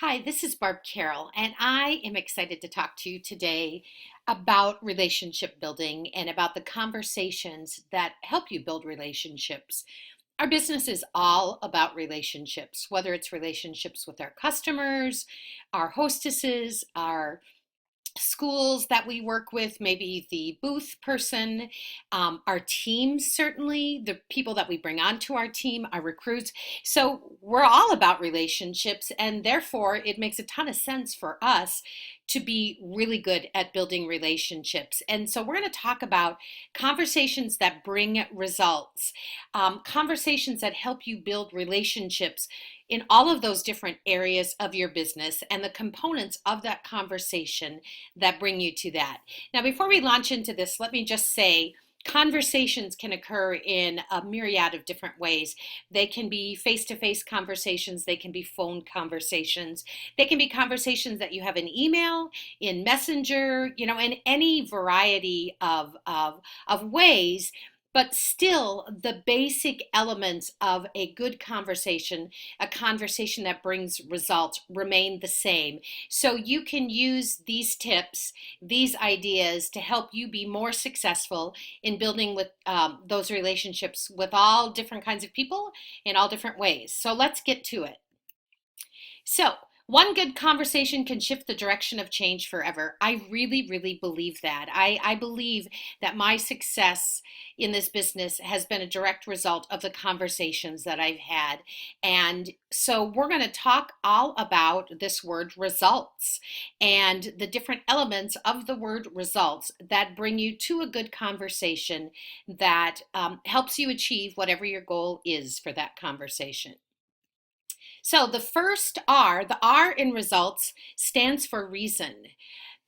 Hi, this is Barb Carroll, and I am excited to talk to you today about relationship building and about the conversations that help you build relationships. Our business is all about relationships, whether it's relationships with our customers, our hostesses, our schools that we work with, maybe the booth person, our teams, certainly, the people that we bring onto our team, our recruits. So we're all about relationships, and therefore it makes a ton of sense for us to be really good at building relationships. And so we're going to talk about conversations that bring results, conversations that help you build relationships in all of those different areas of your business and the components of that conversation that bring you to that. Now, before we launch into this, let me just say conversations can occur in a myriad of different ways. They can be face-to-face conversations, they can be phone conversations, they can be conversations that you have in email, in Messenger, in any variety of ways. But still, the basic elements of a good conversation, a conversation that brings results, remain the same. So you can use these tips, these ideas to help you be more successful in building with those relationships with all different kinds of people in all different ways. So let's get to it. So, one good conversation can shift the direction of change forever. I really, really believe that. I believe that my success in this business has been a direct result of the conversations that I've had. And so we're going to talk all about this word results and the different elements of the word results that bring you to a good conversation that helps you achieve whatever your goal is for that conversation. So the first R, the R in results, stands for reason.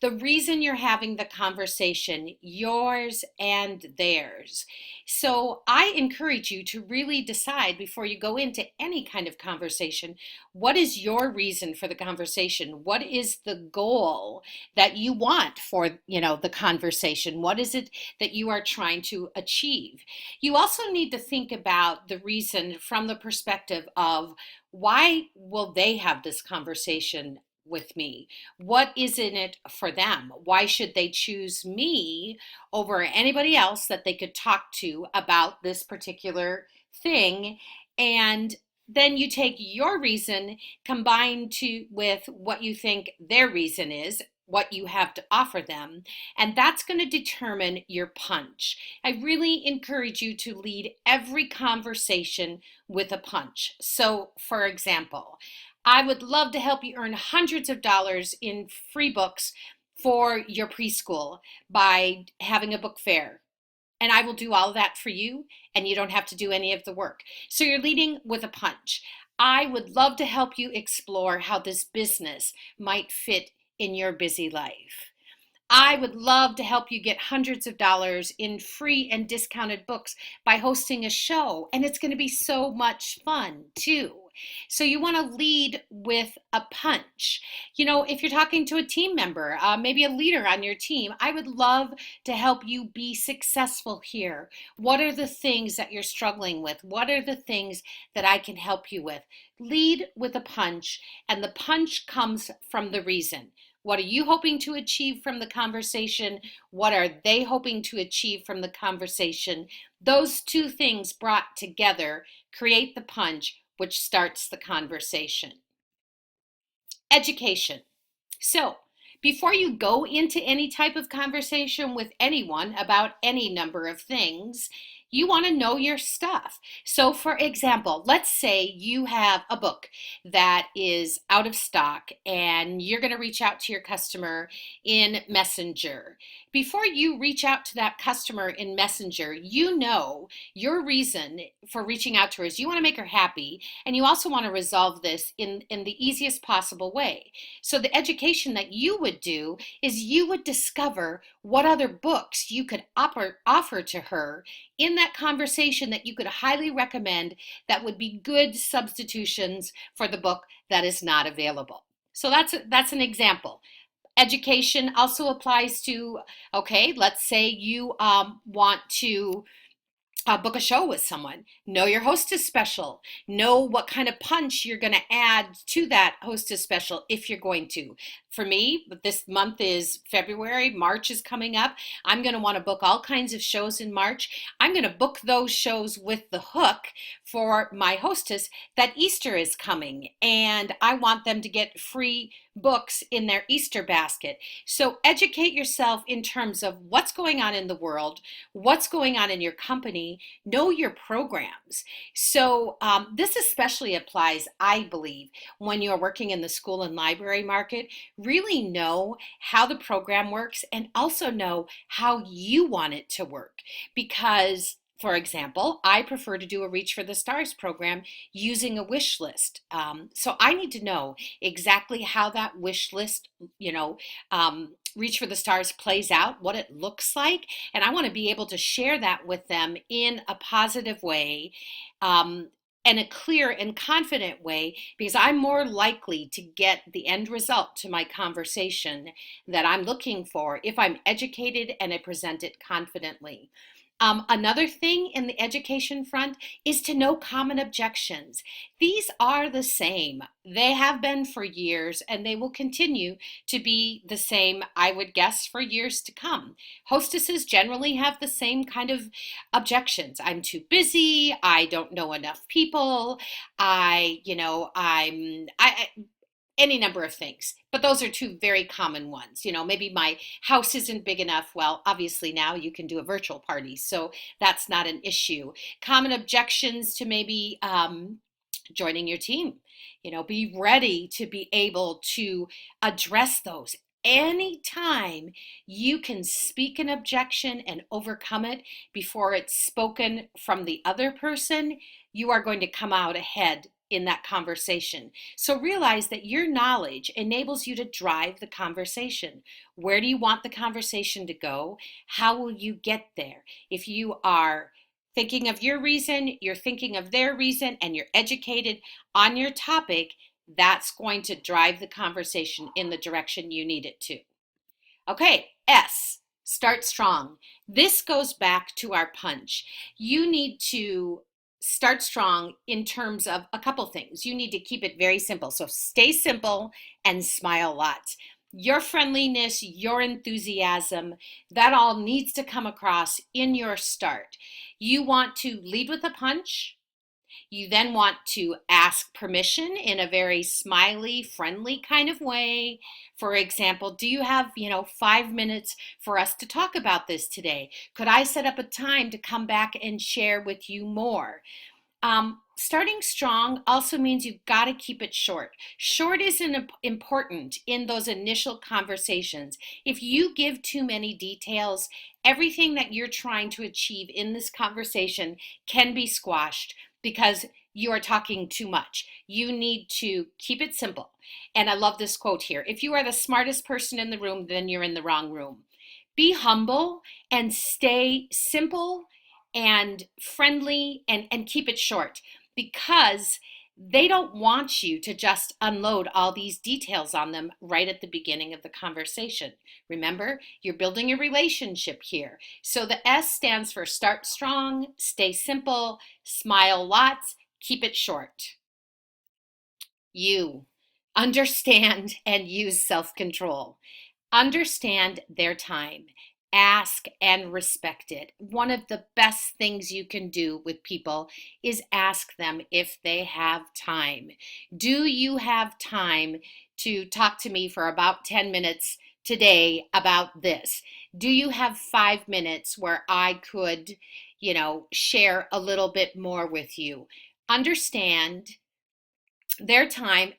The reason you're having the conversation, yours and theirs. So I encourage you to really decide before you go into any kind of conversation, what is your reason for the conversation? What is the goal that you want for, the conversation? What is it that you are trying to achieve? You also need to think about the reason from the perspective of why will they have this conversation with me? What is in it for them? Why should they choose me over anybody else that they could talk to about this particular thing? And then you take your reason combined with what you think their reason is, what you have to offer them, and that's going to determine your punch. I really encourage you to lead every conversation with a punch. So, for example, I would love to help you earn hundreds of dollars in free books for your preschool by having a book fair. And I will do all of that for you, and you don't have to do any of the work. So you're leading with a punch. I would love to help you explore how this business might fit in your busy life. I would love to help you get hundreds of dollars in free and discounted books by hosting a show, and it's going to be so much fun too. So you want to lead with a punch. If you're talking to a team member, maybe a leader on your team, I would love to help you be successful here. What are the things that you're struggling with? What are the things that I can help you with? Lead with a punch, and the punch comes from the reason. What are you hoping to achieve from the conversation? What are they hoping to achieve from the conversation? Those two things brought together create the punch, which starts the conversation. Education. So, before you go into any type of conversation with anyone about any number of things, you want to know your stuff. So, for example, let's say you have a book that is out of stock and you're going to reach out to your customer in Messenger. Before you reach out to that customer in Messenger, you know your reason for reaching out to her is you want to make her happy, and you also want to resolve this in the easiest possible way. So the education that you would do is you would discover what other books you could offer to her in that conversation that you could highly recommend that would be good substitutions for the book that is not available. So that's an example. Education also applies to, okay, let's say you want to book a show with someone. Know your hostess special. Know what kind of punch you're going to add to that hostess special if you're going to. For me, this month is February, March is coming up. I'm going to want to book all kinds of shows in March. I'm going to book those shows with the hook for my hostess that Easter is coming, and I want them to get free books in their Easter basket. So educate yourself in terms of what's going on in the world, what's going on in your company, know your programs. So this especially applies, I believe, when you're working in the school and library market. Really know how the program works and also know how you want it to work. Because for example, I prefer to do a Reach for the Stars program using a wish list. So I need to know exactly how that wish list, Reach for the Stars plays out, what it looks like, and I want to be able to share that with them in a positive way, and a clear and confident way, because I'm more likely to get the end result to my conversation that I'm looking for if I'm educated and I present it confidently. Another thing in the education front is to know common objections. These are the same. They have been for years and they will continue to be the same, I would guess, for years to come. Hostesses generally have the same kind of objections. I'm too busy. I don't know enough people. I any number of things, but those are two very common ones. Maybe my house isn't big enough. Well, obviously now you can do a virtual party, so that's not an issue. Common objections to maybe joining your team. Be ready to be able to address those. Anytime you can speak an objection and overcome it before it's spoken from the other person, you are going to come out ahead in that conversation. So realize that your knowledge enables you to drive the conversation. Where do you want the conversation to go? How will you get there? If you are thinking of your reason, you're thinking of their reason, and you're educated on your topic, that's going to drive the conversation in the direction you need it to. Okay, S, start strong. This goes back to our punch. You need to start strong in terms of a couple things. You need to keep it very simple. So stay simple and smile lots. Your friendliness, your enthusiasm, that all needs to come across in your start. You want to lead with a punch. You then want to ask permission in a very smiley, friendly kind of way. For example, do you have, 5 minutes for us to talk about this today? Could I set up a time to come back and share with you more? Starting strong also means you've got to keep it short. Short is important in those initial conversations. If you give too many details, everything that you're trying to achieve in this conversation can be squashed because you are talking too much. You need to keep it simple. And I love this quote here. If you are the smartest person in the room, then you're in the wrong room. Be humble and stay simple and friendly, and keep it short, because they don't want you to just unload all these details on them right at the beginning of the conversation. Remember, you're building a relationship here. So the S stands for start strong, stay simple, smile lots, keep it short. U, understand and use self-control. Understand their time. Ask and respect it. One of the best things you can do with people is ask them if they have time. Do you have time to talk to me for about 10 minutes today about this? Do you have 5 minutes where I could, share a little bit more with you? Understand their time,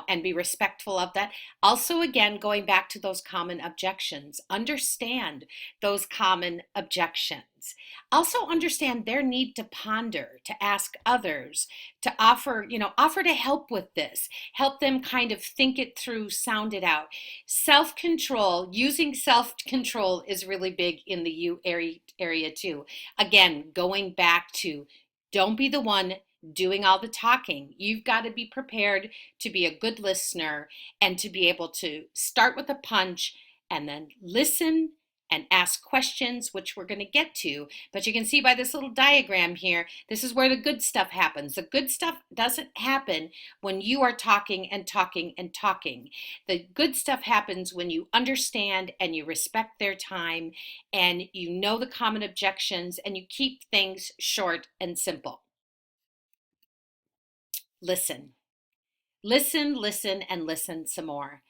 and be respectful of that. Also, again, going back to those common objections, understand those common objections. Also understand their need to ponder, to ask others, to offer to help with this, help them kind of think it through, sound it out. Self-control, using self-control is really big in the U area too. Again, going back to don't be the one doing all the talking. You've got to be prepared to be a good listener and to be able to start with a punch and then listen and ask questions, which we're going to get to. But you can see by this little diagram here, this is where the good stuff happens. The good stuff doesn't happen when you are talking and talking and talking. The good stuff happens when you understand and you respect their time and you know the common objections and you keep things short and simple. Listen. Listen, listen, and listen some more.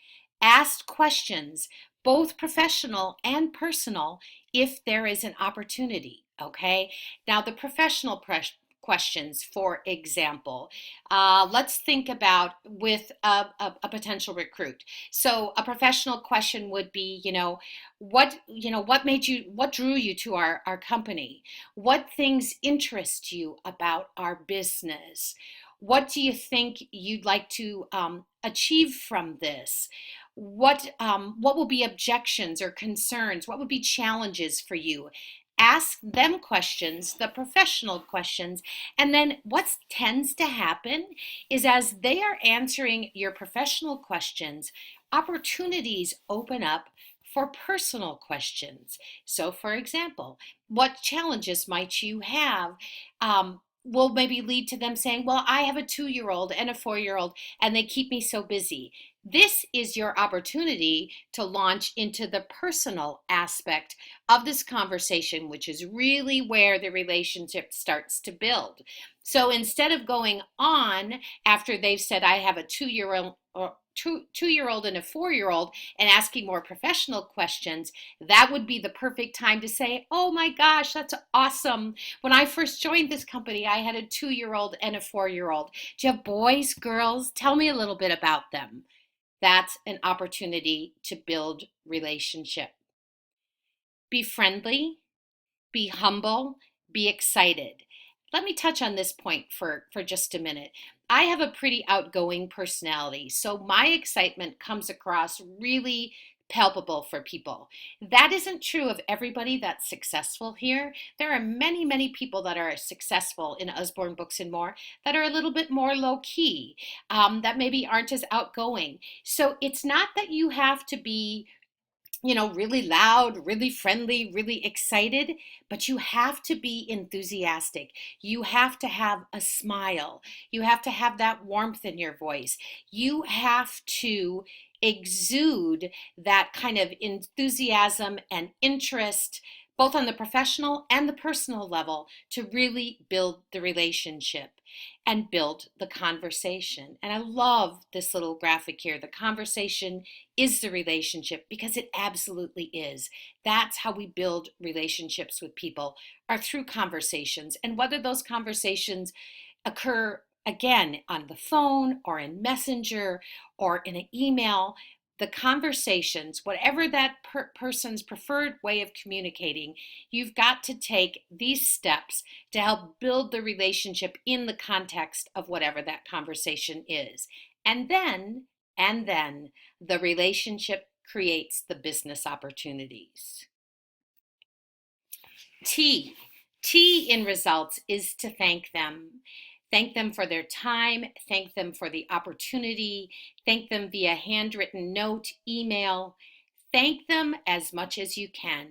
Ask questions, both professional and personal, if there is an opportunity, okay? Now, the professional questions, for example, let's think about with a potential recruit. So a professional question would be, what drew you to our company? What things interest you about our business? What do you think you'd like to achieve from this? What will be objections or concerns? What would be challenges for you? Ask them questions, the professional questions, and then what tends to happen is as they are answering your professional questions, opportunities open up for personal questions. So, for example, what challenges might you have? Will maybe lead to them saying, well, I have a 2-year-old and a 4-year-old, and they keep me so busy. This is your opportunity to launch into the personal aspect of this conversation, which is really where the relationship starts to build. So instead of going on after they've said, I have a 2-year-old or two-year-old and a 4-year-old and asking more professional questions, that would be the perfect time to say, oh my gosh, that's awesome. When I first joined this company, I had a 2-year-old and a 4-year-old. Do you have boys, girls? Tell me a little bit about them. That's an opportunity to build relationship. Be friendly, be humble, be excited. Let me touch on this point for just a minute. I have a pretty outgoing personality, so my excitement comes across really palpable for people. That isn't true of everybody that's successful here. There are many, many people that are successful in Usborne Books and More that are a little bit more low key, that maybe aren't as outgoing. So it's not that you have to be really loud, really friendly, really excited, but you have to be enthusiastic. You have to have a smile. You have to have that warmth in your voice. You have to exude that kind of enthusiasm and interest, both on the professional and the personal level, to really build the relationship and build the conversation. And I love this little graphic here. The conversation is the relationship because it absolutely is. That's how we build relationships with people, are through conversations. And whether those conversations occur again on the phone or in Messenger or in an email, the conversations, whatever that person's preferred way of communicating, you've got to take these steps to help build the relationship in the context of whatever that conversation is. And then the relationship creates the business opportunities. T. T in results is to thank them. Thank them for their time, thank them for the opportunity, thank them via handwritten note, email, thank them as much as you can.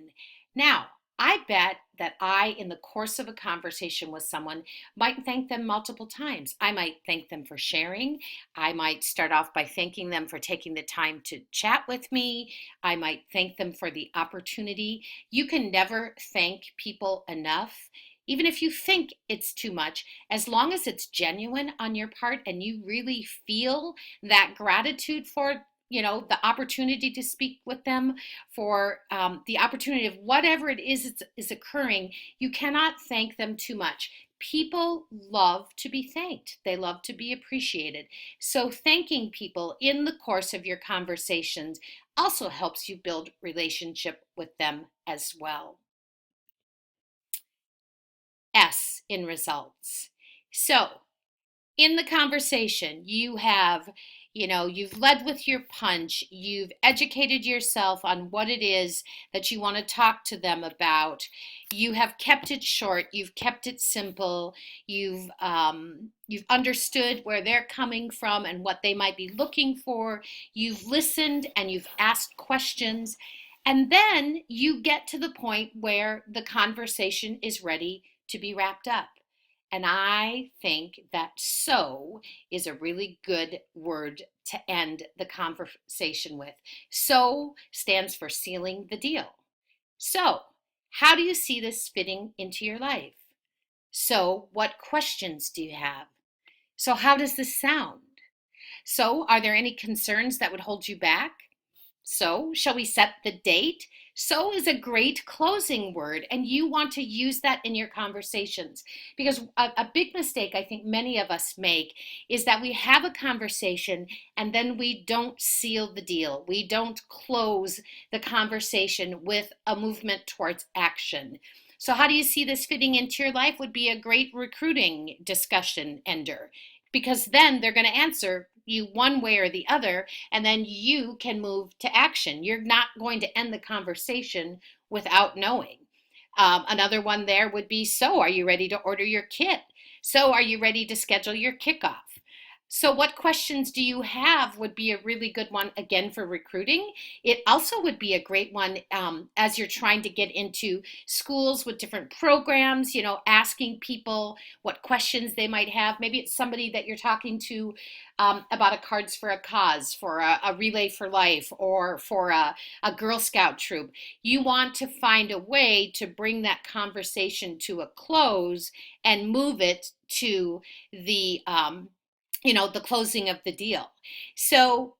Now, I bet that I, in the course of a conversation with someone, might thank them multiple times. I might thank them for sharing. I might start off by thanking them for taking the time to chat with me. I might thank them for the opportunity. You can never thank people enough. Even if you think it's too much, as long as it's genuine on your part and you really feel that gratitude for the opportunity to speak with them, for the opportunity of whatever it is occurring, you cannot thank them too much. People love to be thanked. They love to be appreciated. So thanking people in the course of your conversations also helps you build relationship with them as well. S in results. So in the conversation, you've led with your punch, you've educated yourself on what it is that you want to talk to them about. You have kept it short, you've kept it simple, you've understood where they're coming from and what they might be looking for. You've listened and you've asked questions. And then you get to the point where the conversation is ready to be wrapped up. And I think that so is a really good word to end the conversation with. So stands for sealing the deal. So, how do you see this fitting into your life? So, what questions do you have? So, how does this sound? So, are there any concerns that would hold you back? So, shall we set the date? So is a great closing word, and you want to use that in your conversations. Because a big mistake I think many of us make is that we have a conversation and then we don't seal the deal. We don't close the conversation with a movement towards action. So, how do you see this fitting into your life? Would be a great recruiting discussion ender, because then they're going to answer you one way or the other, and then you can move to action. You're not going to end the conversation without knowing. Another one there would be, so are you ready to order your kit? So are you ready to schedule your kickoff? So, what questions do you have would be a really good one again for recruiting. It also would be a great one as you're trying to get into schools with different programs, asking people what questions they might have. Maybe it's somebody that you're talking to about a Cards for a Cause, for a Relay for Life, or for a Girl Scout troop. You want to find a way to bring that conversation to a close and move it to the closing of the deal. So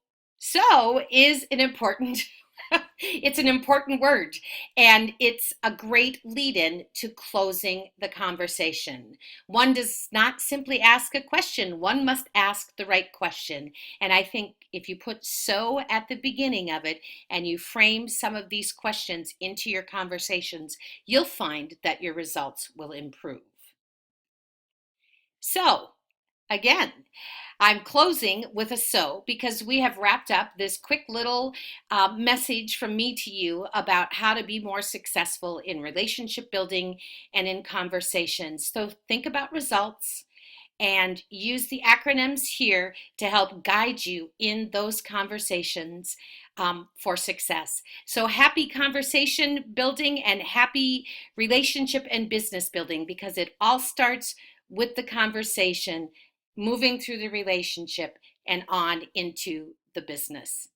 is an important it's an important word, and it's a great lead in to closing the conversation. One does not simply ask a question, one must ask the right question. And I think if you put so at the beginning of it and you frame some of these questions into your conversations, you'll find that your results will improve. So, again, I'm closing with a so because we have wrapped up this quick little message from me to you about how to be more successful in relationship building and in conversations. So think about results and use the acronyms here to help guide you in those conversations for success. So happy conversation building and happy relationship and business building, because it all starts with the conversation, moving through the relationship and on into the business.